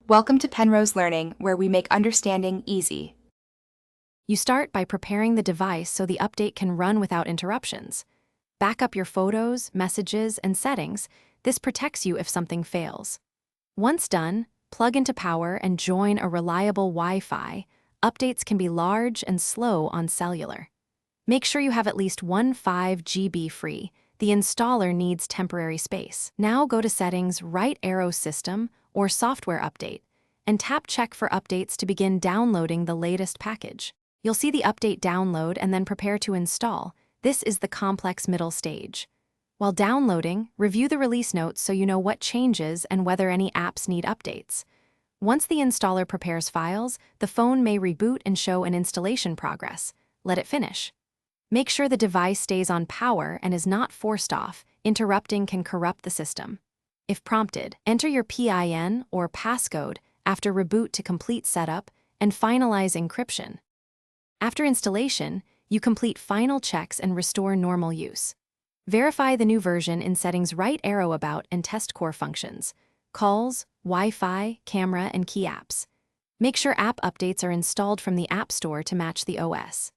Welcome to Penrose Learning, where we make understanding easy. You start by preparing the device so the update can run without interruptions. Back up your photos, messages, and settings. This protects you if something fails. Once done, plug into power and join a reliable Wi-Fi. Updates can be large and slow on cellular. Make sure you have at least one 5 GB free. The installer needs temporary space. Now go to Settings, right arrow System or Software Update, and tap Check for updates to begin downloading the latest package. You'll see the update download and then prepare to install. This is the complex middle stage. While downloading, review the release notes so you know what changes and whether any apps need updates. Once the installer prepares files, the phone may reboot and show an installation progress. Let it finish. Make sure the device stays on power and is not forced off. Interrupting can corrupt the system. If prompted, enter your PIN or passcode after reboot to complete setup and finalize encryption. After installation, you complete final checks and restore normal use. Verify the new version in Settings, right arrow About and test core functions: calls, Wi-Fi, camera, and key apps. Make sure app updates are installed from the App Store to match the OS.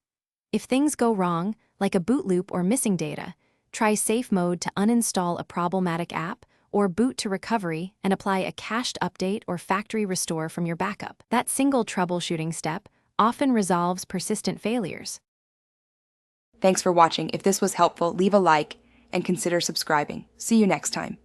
If things go wrong, like a boot loop or missing data, try Safe Mode to uninstall a problematic app, or boot to recovery and apply a cached update or factory restore from your backup. That single troubleshooting step often resolves persistent failures. Thanks for watching. If this was helpful, leave a like and consider subscribing. See you next time.